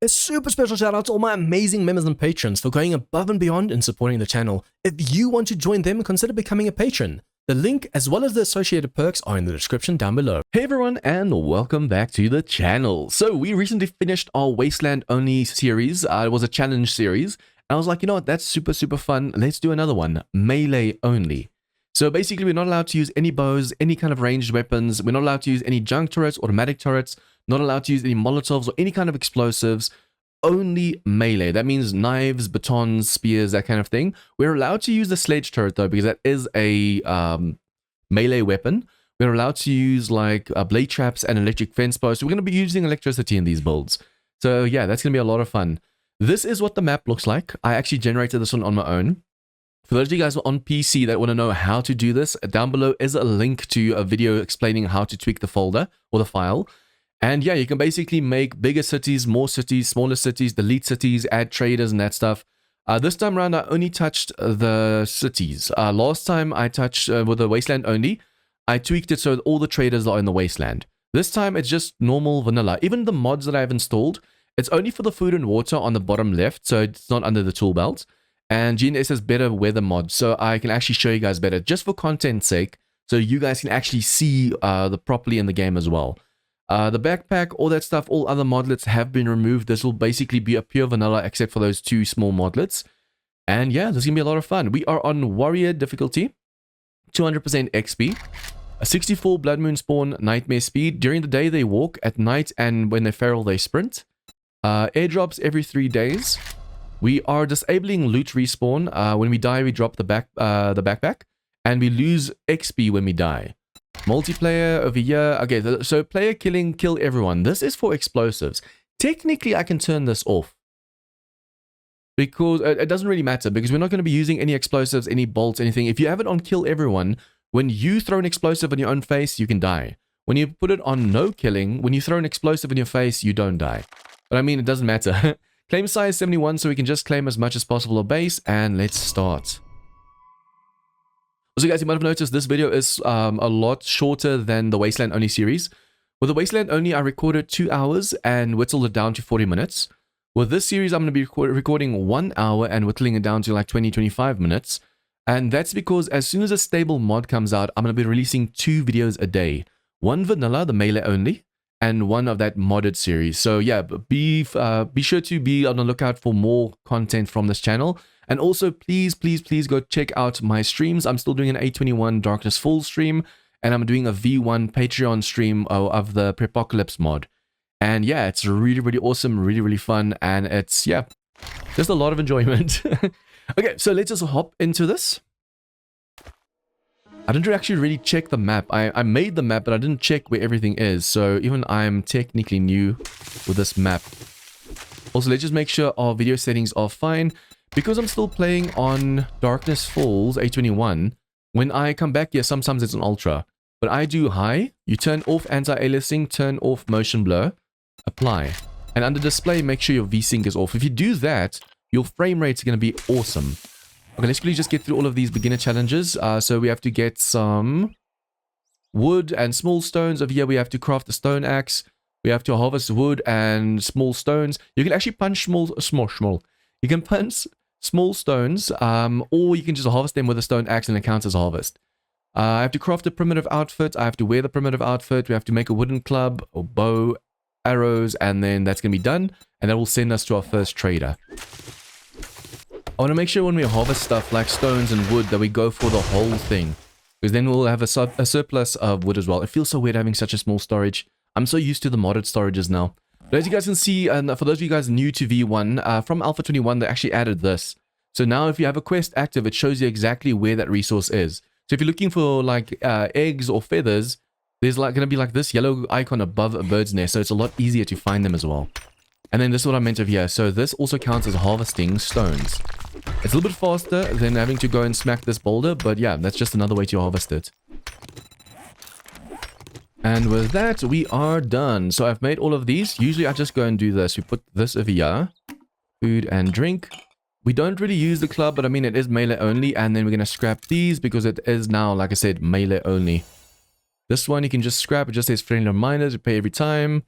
A super special shout out to all my amazing members and patrons for going above and beyond in supporting the channel. If you want to join them, consider becoming a patron. The link as well as the associated perks are in the description down below. Hey everyone, and welcome back to the channel. So we recently finished our Wasteland only series. It was a challenge series. I was like, you know what, that's super fun. Let's do another one, melee only. So basically we're not allowed to use any bows, any kind of ranged weapons. We're not allowed to use any junk turrets, automatic turrets, not allowed to use any Molotovs or any kind of explosives. Only melee. That means knives, batons, spears, that kind of thing. We're allowed to use the sledge turret though, because that is a melee weapon. We're allowed to use like blade traps and electric fence posts. We're going to be using electricity in these builds. So yeah, that's going to be a lot of fun. This is what the map looks like. I actually generated this one on my own. For those of you guys who are on PC that want to know how to do this, down below is a link to a video explaining how to tweak the folder or the file. And yeah, you can basically make bigger cities, more cities, smaller cities, delete cities, add traders and that stuff. This time around, I only touched the cities. Last time I touched with the Wasteland only, I tweaked it so that all the traders are in the Wasteland. This time, it's just normal vanilla. Even the mods that I've installed, it's only for the food and water on the bottom left, so it's not under the tool belt. And GNS has better weather mods, so I can actually show you guys better, just for content's sake, so you guys can actually see the properly in the game as well. The backpack, all that stuff, all other modlets have been removed. This will basically be a pure vanilla except for those two small modlets. And yeah, this is going to be a lot of fun. We are on warrior difficulty, 200% XP, a 64 blood moon spawn nightmare speed. During the day they walk, at night and when they're feral they sprint. Airdrops every 3 days. We are disabling loot respawn. When we die we drop the backpack, and we lose XP when we die. Multiplayer over here. Okay, so player killing, kill everyone. This is for explosives. Technically, I can turn this off. Because it doesn't really matter, because we're not going to be using any explosives, any bolts, anything. If you have it on kill everyone, when you throw an explosive on your own face, you can die. When you put it on no killing, when you throw an explosive in your face, you don't die. But I mean, it doesn't matter. Claim size 71, so we can just claim as much as possible of base, and let's start. Also guys, you might have noticed this video is a lot shorter than the Wasteland Only series. With the Wasteland Only, I recorded 2 hours and whittled it down to 40 minutes. With this series, I'm going to be recording 1 hour and whittling it down to like 20-25 minutes. And that's because as soon as a stable mod comes out, I'm going to be releasing 2 videos a day. One vanilla, the melee only, and one of that modded series. So yeah, be sure to be on the lookout for more content from this channel. And also, please go check out my streams. I'm still doing an A21 Darkness Full stream, and I'm doing a V1 Patreon stream of the Prepocalypse mod. And yeah, it's really awesome, really fun, and it's, yeah, just a lot of enjoyment. Okay, so let's just hop into this. I didn't actually really check the map. I made the map, but I didn't check where everything is, so even I'm technically new with this map. Also, let's just make sure our video settings are fine. Because I'm still playing on Darkness Falls A21, when I come back here, sometimes it's an ultra. But I do high, you turn off anti-aliasing, turn off motion blur, apply. And under display, make sure your VSync is off. If you do that, your frame rate's going to be awesome. Okay, let's quickly just get through all of these beginner challenges. So we have to get some wood and small stones. Over here, we have to craft a stone axe. We have to harvest wood and small stones. You can actually punch small. You can punch small stones, or you can just harvest them with a stone axe and it counts as harvest. I have to craft a primitive outfit. I have to wear the primitive outfit. We have to make a wooden club or bow, arrows, and then that's going to be done. And that will send us to our first trader. I want to make sure when we harvest stuff like stones and wood that we go for the whole thing. Because then we'll have a surplus of wood as well. It feels so weird having such a small storage. I'm so used to the modded storages now. But as you guys can see, and for those of you guys new to V1, from Alpha 21, they actually added this. So now if you have a quest active, it shows you exactly where that resource is. So if you're looking for like eggs or feathers, there's like going to be like this yellow icon above a bird's nest. So it's a lot easier to find them as well. And then this is what I meant over here. So this also counts as harvesting stones. It's a little bit faster than having to go and smack this boulder. But yeah, that's just another way to harvest it. And with that, we are done. So I've made all of these. Usually I just go and do this. We put this over here. Food and drink. We don't really use the club, but I mean, it is melee only. And then we're going to scrap these because it is now, like I said, melee only. This one you can just scrap. It just says friendly reminders. You pay every time.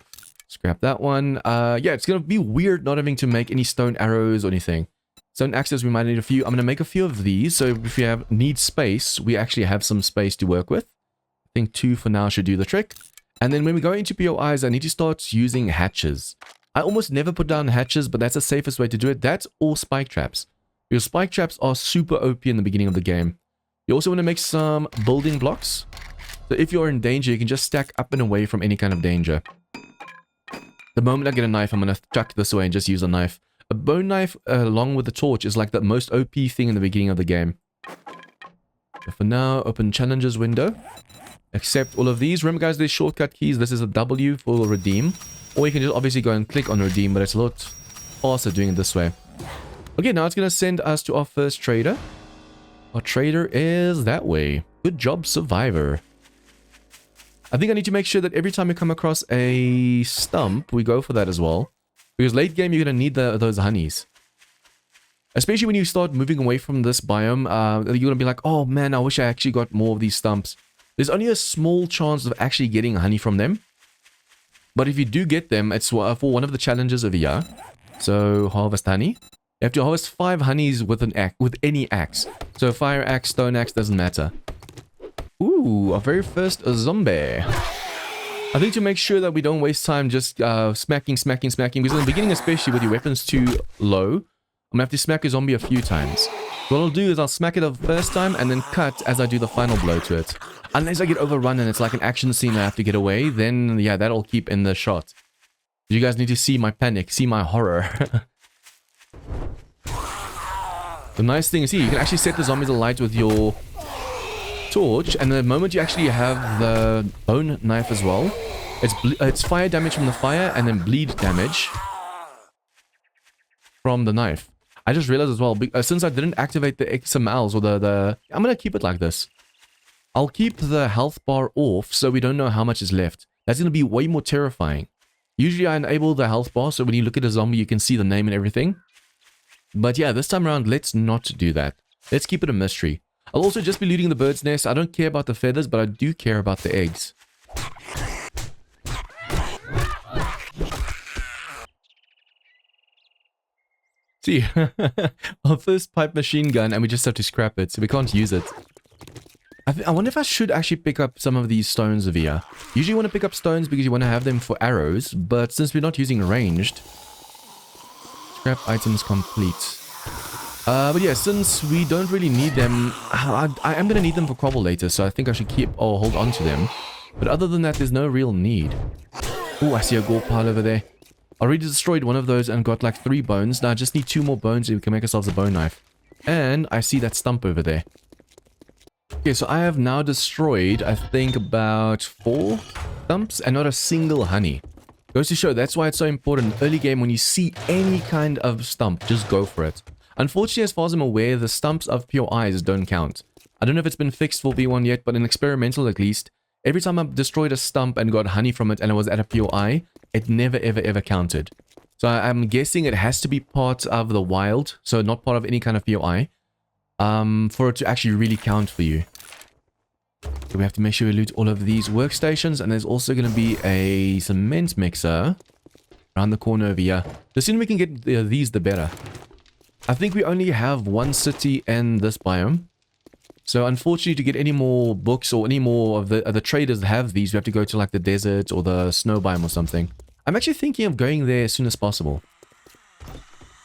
Scrap that one. Yeah, it's going to be weird not having to make any stone arrows or anything. Stone axes, we might need a few. I'm going to make a few of these. So if you need space, we actually have some space to work with. I think 2 for now should do the trick. And then when we go into POIs, I need to start using hatches. I almost never put down hatches, but that's the safest way to do it. That's all spike traps. Your spike traps are super OP in the beginning of the game. You also want to make some building blocks. So if you're in danger, you can just stack up and away from any kind of danger. The moment I get a knife, I'm going to chuck this away and just use a knife. A bone knife along with the torch is like the most OP thing in the beginning of the game. So for now, open challenges window. Accept all of these. Remember guys, there's shortcut keys. This is a W for redeem. Or you can just obviously go and click on redeem, but it's a lot faster doing it this way. Okay, now it's going to send us to our first trader. Our trader is that way. Good job, survivor. I think I need to make sure that every time we come across a stump, we go for that as well. Because late game, you're going to need those honeys. Especially when you start moving away from this biome, you're going to be like, oh man, I wish I actually got more of these stumps. There's only a small chance of actually getting honey from them. But if you do get them, it's for one of the challenges of the year. So, harvest honey. You have to harvest 5 honeys with any axe. So, fire axe, stone axe, doesn't matter. Ooh, our very first zombie. I think to make sure that we don't waste time just smacking. Because in the beginning, especially with your weapons too low, I'm going to have to smack a zombie a few times. What I'll do is I'll smack it the first time and then cut as I do the final blow to it. Unless I get overrun and it's like an action scene I have to get away, then yeah, that'll keep in the shot. You guys need to see my panic, see my horror. The nice thing is here, you can actually set the zombies alight with your torch, and the moment you actually have the bone knife as well, it's fire damage from the fire and then bleed damage from the knife. I just realized as well, since I didn't activate the XMLs or I'm going to keep it like this. I'll keep the health bar off so we don't know how much is left. That's going to be way more terrifying. Usually I enable the health bar so when you look at a zombie you can see the name and everything. But yeah, this time around, let's not do that. Let's keep it a mystery. I'll also just be looting the bird's nest. I don't care about the feathers, but I do care about the eggs. See, our first pipe machine gun, and we just have to scrap it, so we can't use it. I wonder if I should actually pick up some of these stones over here. Usually you want to pick up stones because you want to have them for arrows, but since we're not using ranged, scrap items complete. But yeah, since we don't really need them, I am going to need them for cobble later, so I think I should keep or hold on to them. But other than that, there's no real need. Oh, I see a gold pile over there. I already destroyed one of those and got like 3 bones. Now I just need 2 more bones so we can make ourselves a bone knife. And I see that stump over there. Okay, so I have now destroyed, I think, about 4 stumps and not a single honey. Goes to show, that's why it's so important. Early game, when you see any kind of stump, just go for it. Unfortunately, as far as I'm aware, the stumps of POIs don't count. I don't know if it's been fixed for V1 yet, but in experimental at least, every time I've destroyed a stump and got honey from it and it was at a POI, it never ever counted. So I'm guessing it has to be part of the wild, so not part of any kind of POI, for it to actually really count for you. So we have to make sure we loot all of these workstations, and there's also going to be a cement mixer around the corner over here. The sooner we can get these, the better. I think we only have 1 city in this biome. So unfortunately, to get any more books or any more of the traders that have these, we have to go to like the desert or the snow biome or something. I'm actually thinking of going there as soon as possible.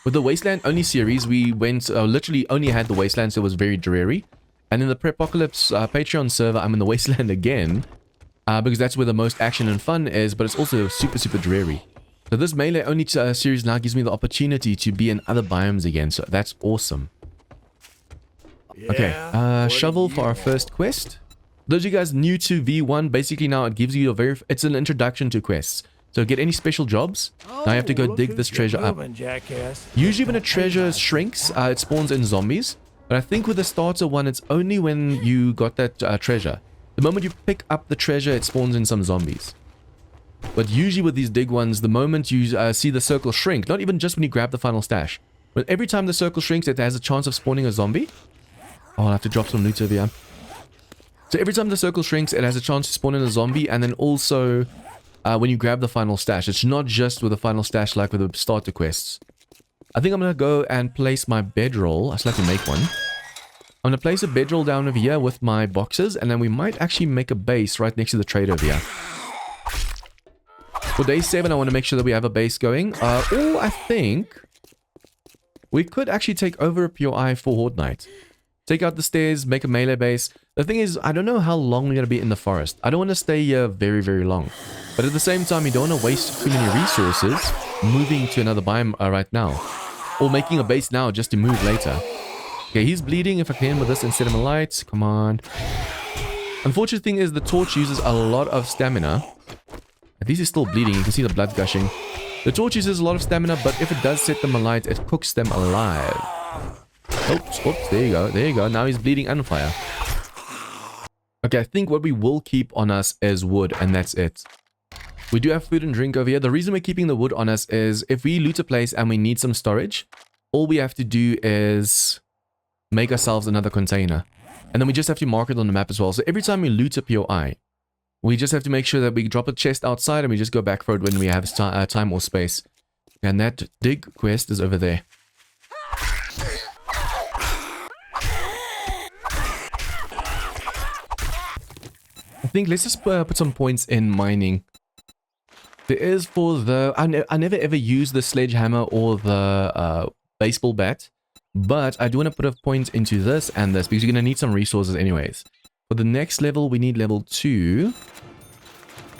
With the Wasteland only series, we went, literally only had the Wasteland, so it was very dreary. And in the Prepocalypse Patreon server, I'm in the Wasteland again, because that's where the most action and fun is, but it's also super dreary. So this Melee only series now gives me the opportunity to be in other biomes again, so that's awesome. Okay, shovel for our first quest. Those of you guys new to V1, basically now it gives you it's an introduction to quests. So get any special jobs. Now you have to go dig this treasure up. Usually when a treasure shrinks, it spawns in zombies. But I think with the starter one, it's only when you got that treasure. The moment you pick up the treasure, it spawns in some zombies. But usually with these dig ones, the moment you see the circle shrink, not even just when you grab the final stash, but every time the circle shrinks, it has a chance of spawning a zombie. Oh, I'll have to drop some loot over here. So every time the circle shrinks, it has a chance to spawn in a zombie, and then also when you grab the final stash. It's not just with the final stash like with the starter quests. I think I'm going to go and place my bedroll. I still have to make one. I'm going to place a bedroll down over here with my boxes, and then we might actually make a base right next to the trade over here. For day 7, I want to make sure that we have a base going. Or I think we could actually take over a POI for Horde Night. Take out the stairs, make a melee base. The thing is, I don't know how long we're going to be in the forest. I don't want to stay here very, very long. But at the same time, you don't want to waste too many resources moving to another biome right now. Or making a base now just to move later. Okay, he's bleeding. If I can with this instead of a light. Come on. Unfortunate thing is the torch uses a lot of stamina. At least he's still bleeding. You can see the blood gushing. The torch uses a lot of stamina, but if it does set them alight, it cooks them alive. Oops, oops, there you go, there you go. Now he's bleeding and on fire. Okay, I think what we will keep on us is wood, and that's it. We do have food and drink over here. The reason we're keeping the wood on us is if we loot a place and we need some storage, all we have to do is make ourselves another container. And then we just have to mark it on the map as well. So every time we loot a POI, we just have to make sure that we drop a chest outside and we just go back for it when we have time or space. And that dig quest is over there. I think let's just put some points in mining. There is for the... I never ever use the sledgehammer or the baseball bat. But I do want to put a point into this and this because you're going to need some resources anyways. For the next level, we need level 2.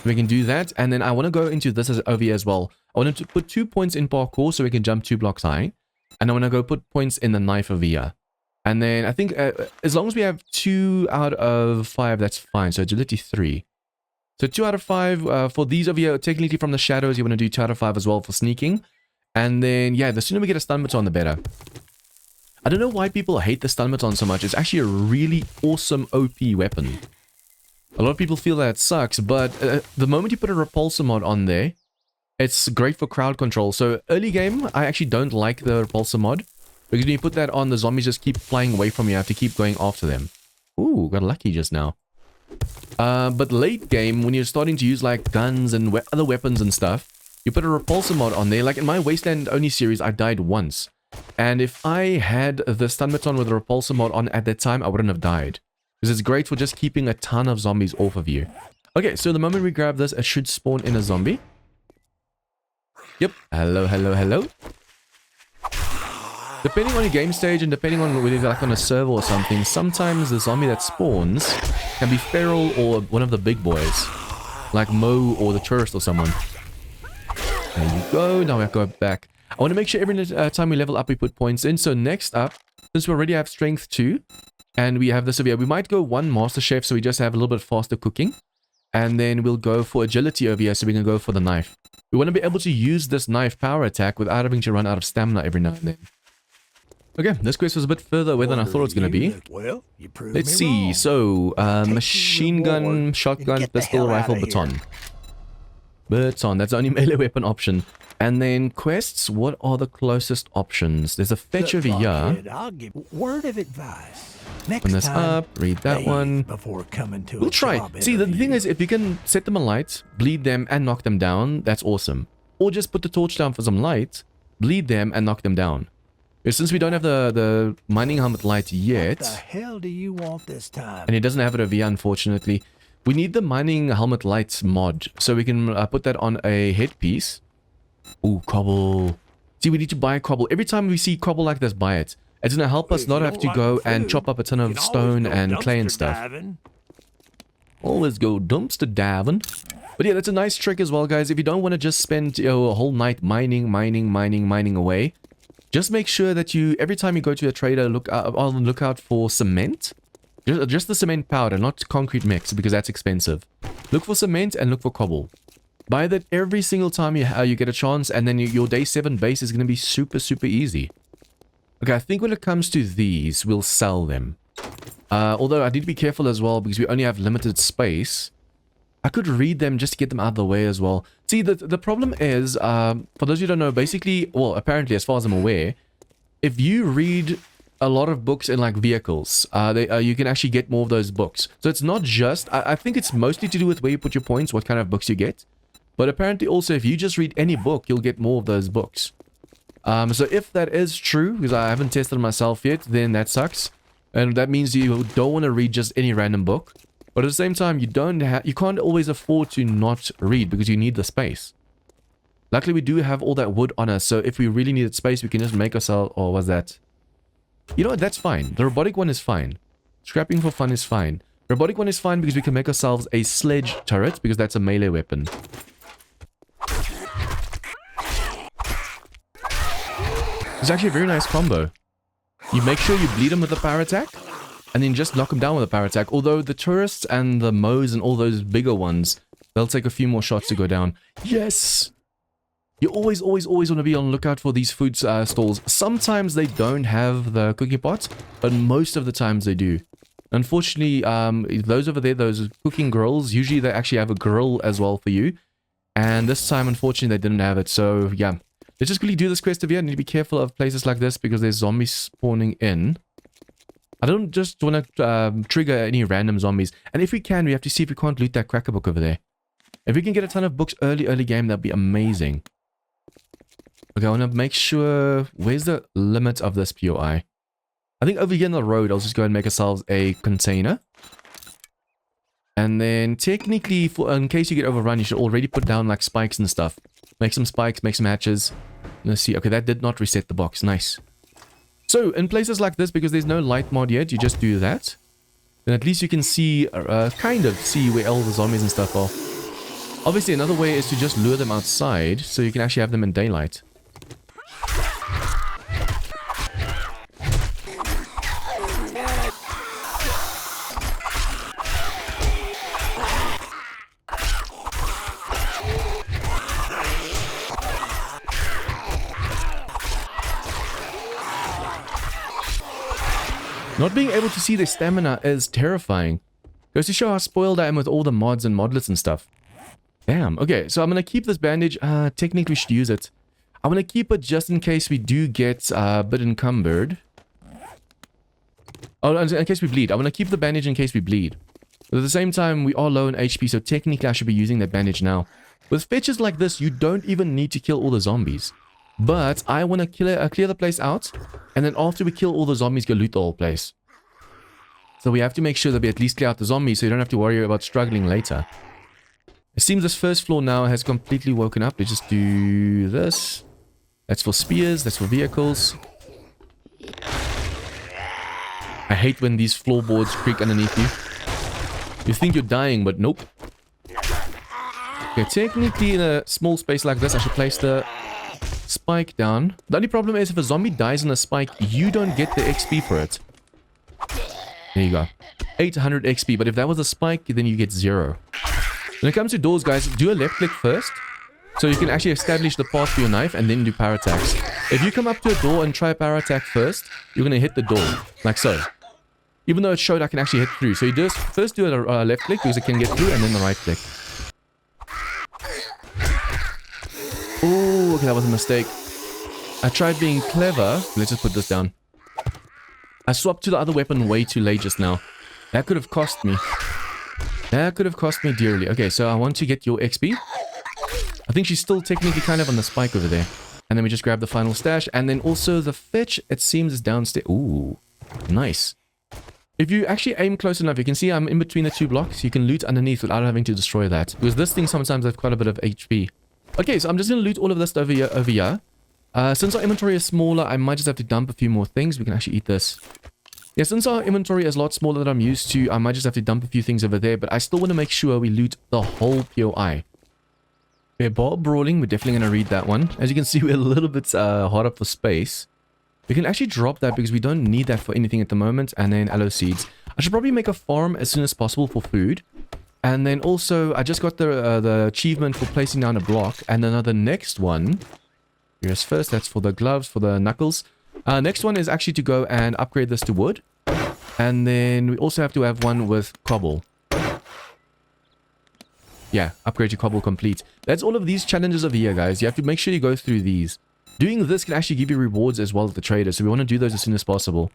We can do that. And then I want to go into this over here as well. I want to put 2 points in parkour so we can jump 2 blocks high. And I want to go put points in the knife over here. And then I think as long as we have 2 out of 5, that's fine. So agility 3. So 2 out of 5 for these over here. Technically from the shadows, you want to do 2 out of 5 as well for sneaking. And then, yeah, the sooner we get a stun baton, the better. I don't know why people hate the stun baton so much. It's actually a really awesome OP weapon. A lot of people feel that it sucks, but the moment you put a repulsor mod on there, it's great for crowd control. So early game, I actually don't like the repulsor mod. Because when you put that on, the zombies just keep flying away from you. You have to keep going after them. Ooh, got lucky just now. But late game, when you're starting to use like guns and other weapons and stuff, you put a repulsor mod on there. Like in my Wasteland Only series, I died once. And if I had the stun baton with the repulsor mod on at that time, I wouldn't have died. Because it's great for just keeping a ton of zombies off of you. Okay, so the moment we grab this, it should spawn in a zombie. Yep. Hello, hello, hello. Depending on your game stage and depending on whether you're like on a server or something, sometimes the zombie that spawns can be feral or one of the big boys. Like Mo or the tourist or someone. There you go. Now we have to go back. I want to make sure every time we level up, we put points in. So next up, since we already have strength 2, and we have this over here, we might go 1 master chef so we just have a little bit faster cooking. And then we'll go for agility over here so we can go for the knife. We want to be able to use this knife power attack without having to run out of stamina every now and then. Okay, this quest was a bit further away than I thought it was going to be. Let's see. So, machine gun, shotgun, pistol, rifle, baton. Baton, that's the only melee weapon option. And then quests, what are the closest options? There's a fetch over here. I'll give word of advice. Open this up, read that one. We'll try. See, the thing is, if you can set them alight, bleed them, and knock them down, that's awesome. Or just put the torch down for some light, bleed them, and knock them down. Since we don't have the mining helmet light yet, What the hell do you want this time? and it doesn't have it over here, unfortunately, we need the mining helmet light mod, so we can put that on a headpiece. Ooh, cobble. See, we need to buy cobble. Every time we see cobble like this, buy it. It's going to help us not have to go and chop up a ton of stone and clay and stuff. Always go dumpster diving. But yeah, that's a nice trick as well, guys. If you don't want to just spend a whole night mining away, just make sure that you, every time you go to a trader, look on the lookout for cement. Just the cement powder, not concrete mix, because that's expensive. Look for cement and look for cobble. Buy that every single time you get a chance, and then your day 7 base is going to be super, super easy. Okay, I think when it comes to these, we'll sell them. Although I need to be careful as well, because we only have limited space. I could read them just to get them out of the way as well. See, the problem is, for those who don't know, basically, well, apparently, as far as I'm aware, if you read a lot of books in, like, vehicles, you can actually get more of those books. So it's not just, I think it's mostly to do with where you put your points, what kind of books you get. But apparently also, if you just read any book, you'll get more of those books. So if that is true, because I haven't tested it myself yet, then that sucks. And that means you don't want to read just any random book. But at the same time, you can't always afford to not read because you need the space. Luckily, we do have all that wood on us, so if we really needed space, we can just make ourselves... Or was that... You know what? That's fine. The robotic one is fine. Scrapping for fun is fine. The robotic one is fine because we can make ourselves a sledge turret, because that's a melee weapon. It's actually a very nice combo. You make sure you bleed them with a power attack, and then just knock them down with a power attack. Although the tourists and the Moes and all those bigger ones, they'll take a few more shots to go down. Yes! You always want to be on the lookout for these food stalls. Sometimes they don't have the cooking pots, but most of the times they do. Unfortunately, those over there, those cooking grills, usually they actually have a grill as well for you. And this time, unfortunately, they didn't have it. So, yeah. Let's just quickly do this quest over here. I need to be careful of places like this because there's zombies spawning in. I don't just want to trigger any random zombies. And if we can, we have to see if we can't loot that cracker book over there. If we can get a ton of books early game, that'd be amazing. Okay, I want to make sure... Where's the limit of this POI? I think over here on the road, I'll just go and make ourselves a container. And then technically, in case you get overrun, you should already put down like spikes and stuff. Make some spikes, make some hatches. Let's see. Okay, that did not reset the box. Nice. So, in places like this, because there's no light mod yet, you just do that. Then at least you can see, kind of see where all the zombies and stuff are. Obviously, another way is to just lure them outside, so you can actually have them in daylight. Not being able to see their stamina is terrifying. Goes to show how spoiled I am with all the mods and modlets and stuff. Damn. Okay, so I'm going to keep this bandage. Technically, we should use it. I'm going to keep it just in case we do get a bit encumbered. Oh, in case we bleed. I'm going to keep the bandage in case we bleed. But at the same time, we are low in HP, so technically I should be using that bandage now. With fetches like this, you don't even need to kill all the zombies. But I want to clear the place out, and then after we kill all the zombies, go loot the whole place. So we have to make sure that we at least clear out the zombies so you don't have to worry about struggling later. It seems this first floor now has completely woken up. Let's just do this. That's for spears, that's for vehicles. I hate when these floorboards creak underneath you. You think you're dying, but nope. Okay, technically in a small space like this, I should place the spike down. The only problem is if a zombie dies on a spike, you don't get the XP for it. There you go. 800 XP, but if that was a spike, then you get 0. When it comes to doors, guys, do a left click first. So you can actually establish the path for your knife and then do power attacks. If you come up to a door and try a power attack first, you're going to hit the door. Like so. Even though it showed I can actually hit through. So you just first do a left click because it can get through, and then the right click. Oh, okay, that was a mistake. I tried being clever. Let's just put this down. I swapped to the other weapon way too late just now. That could have cost me. That could have cost me dearly. Okay, so I want to get your XP. I think she's still technically kind of on the spike over there. And then we just grab the final stash. And then also the fetch, it seems, is downstairs. Ooh, nice. If you actually aim close enough, you can see I'm in between the two blocks. You can loot underneath without having to destroy that. Because this thing sometimes has quite a bit of HP. Okay, so I'm just going to loot all of this over here. Since our inventory is smaller, I might just have to dump a few more things. We can actually eat this. Yeah, since our inventory is a lot smaller than I'm used to, I might just have to dump a few things over there. But I still want to make sure we loot the whole POI. Okay, bar brawling. We're definitely going to read that one. As you can see, we're a little bit hard up for space. We can actually drop that because we don't need that for anything at the moment. And then aloe seeds. I should probably make a farm as soon as possible for food. And then also, I just got the achievement for placing down a block. And then the next one... Here's first, that's for the gloves, for the knuckles. Next one is actually to go and upgrade this to wood. And then we also have to have one with cobble. Yeah, upgrade your cobble complete. That's all of these challenges over here, guys. You have to make sure you go through these. Doing this can actually give you rewards as well as the traders. So we want to do those as soon as possible.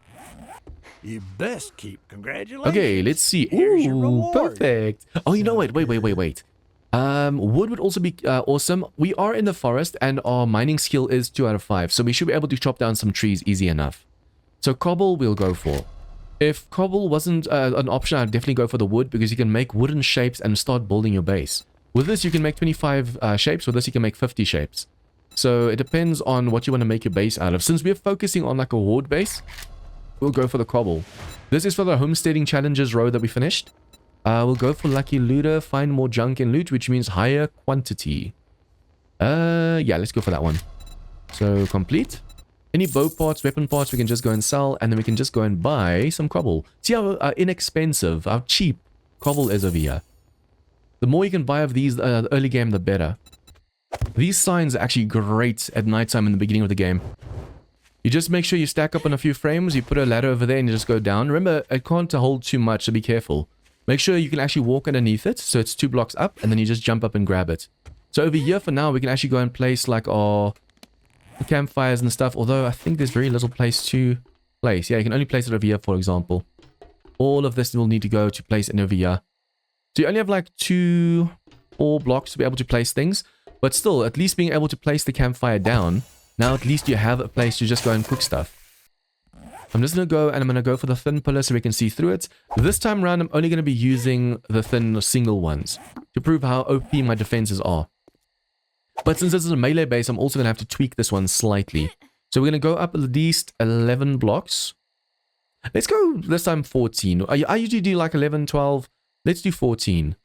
You best keep. Congratulations. Okay, let's see. Here's your Ooh, reward. perfect. Oh, you know what? Wait. Wood would also be awesome. We are in the forest and our mining skill is 2 out of 5. So we should be able to chop down some trees easy enough. So cobble we'll go for. If cobble wasn't an option, I'd definitely go for the wood because you can make wooden shapes and start building your base. With this, you can make 25 shapes. With this, you can make 50 shapes. So it depends on what you want to make your base out of. Since we're focusing on like a horde base, we'll go for the cobble. This is for the homesteading challenges row that we finished. We'll go for lucky looter, find more junk and loot, which means higher quantity. Yeah, let's go for that one. So complete. Any bow parts, weapon parts, we can just go and sell, and then we can just go and buy some cobble. See how inexpensive, how cheap cobble is over here. The more you can buy of these early game, the better. These signs are actually great at nighttime in the beginning of the game. You just make sure you stack up on a few frames, you put a ladder over there and you just go down. Remember, it can't hold too much, so be careful. Make sure you can actually walk underneath it, so it's 2 blocks up, and then you just jump up and grab it. So over here for now, we can actually go and place like our campfires and stuff, although I think there's very little place to place. Yeah, you can only place it over here, for example. All of this will need to go to place it over here. So you only have like 2 or blocks to be able to place things, but still, at least being able to place the campfire down, now at least you have a place to just go and cook stuff. I'm just going to go and I'm going to go for the thin pillar so we can see through it. This time around, I'm only going to be using the thin single ones to prove how OP my defenses are. But since this is a melee base, I'm also going to have to tweak this one slightly. So we're going to go up at least 11 blocks. Let's go this time 14. I usually do like 11, 12. Let's do 14.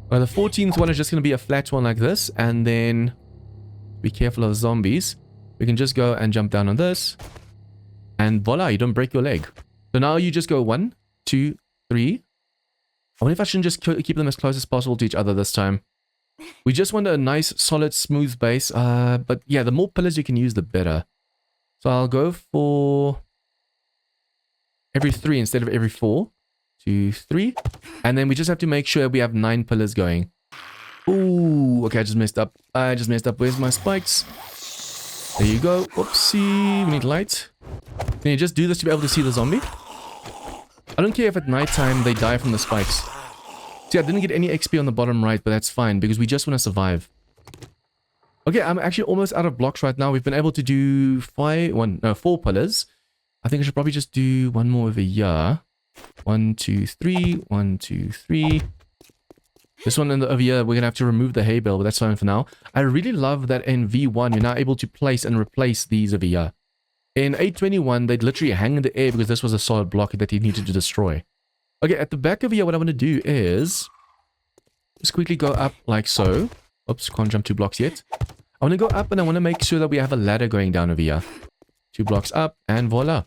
Well, the 14th one is just going to be a flat one like this. And then be careful of the zombies. We can just go and jump down on this. And voila, you don't break your leg. So now you just go 1, 2, 3. I wonder if I shouldn't just keep them as close as possible to each other this time. We just want a nice, solid, smooth base. But yeah, the more pillars you can use, the better. So I'll go for every 3 instead of every 4. 2, 3. And then we just have to make sure we have 9 pillars going. Ooh, okay, I just messed up. Where's my spikes? There you go. Oopsie. We need light. Can you just do this to be able to see the zombie? I don't care if at nighttime they die from the spikes. See, I didn't get any XP on the bottom right, but that's fine because we just want to survive. Okay, I'm actually almost out of blocks right now. We've been able to do 4 pillars. I think I should probably just do one more over here. 1, 2, 3. 1, 2, 3. This one over here, we're going to have to remove the hay bale, but that's fine for now. I really love that in V1, you're now able to place and replace these over here. In 821, they'd literally hang in the air because this was a solid block that you needed to destroy. Okay, at the back over here, what I want to do is just quickly go up like so. Oops, can't jump 2 blocks yet. I want to go up and I want to make sure that we have a ladder going down over here. 2 blocks up and voila.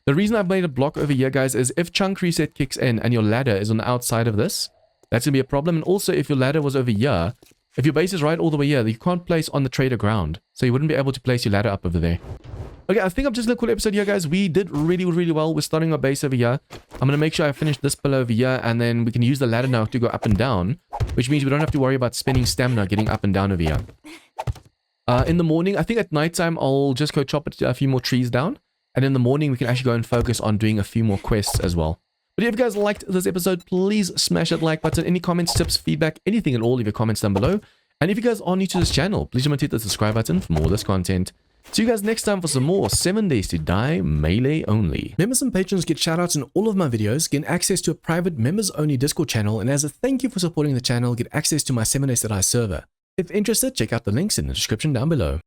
The reason I've made a block over here, guys, is if chunk reset kicks in and your ladder is on the outside of this, that's going to be a problem. And also, if your ladder was over here, if your base is right all the way here, you can't place on the trader ground. So you wouldn't be able to place your ladder up over there. Okay, I think I'm just going to call it episode here, guys. We did really, really well. We're starting our base over here. I'm going to make sure I finish this pillar over here, and then we can use the ladder now to go up and down, which means we don't have to worry about spending stamina getting up and down over here. In the morning, I think at nighttime, I'll just go chop a few more trees down. And in the morning, we can actually go and focus on doing a few more quests as well. But if you guys liked this episode, please smash that like button. Any comments, tips, feedback, anything at all, leave your comments down below. And if you guys are new to this channel, please remember to hit the subscribe button for more of this content. See you guys next time for some more 7 Days to Die Melee Only. Members and patrons get shoutouts in all of my videos, gain access to a private members-only Discord channel, and as a thank you for supporting the channel, get access to my 7 Days to Die server. If interested, check out the links in the description down below.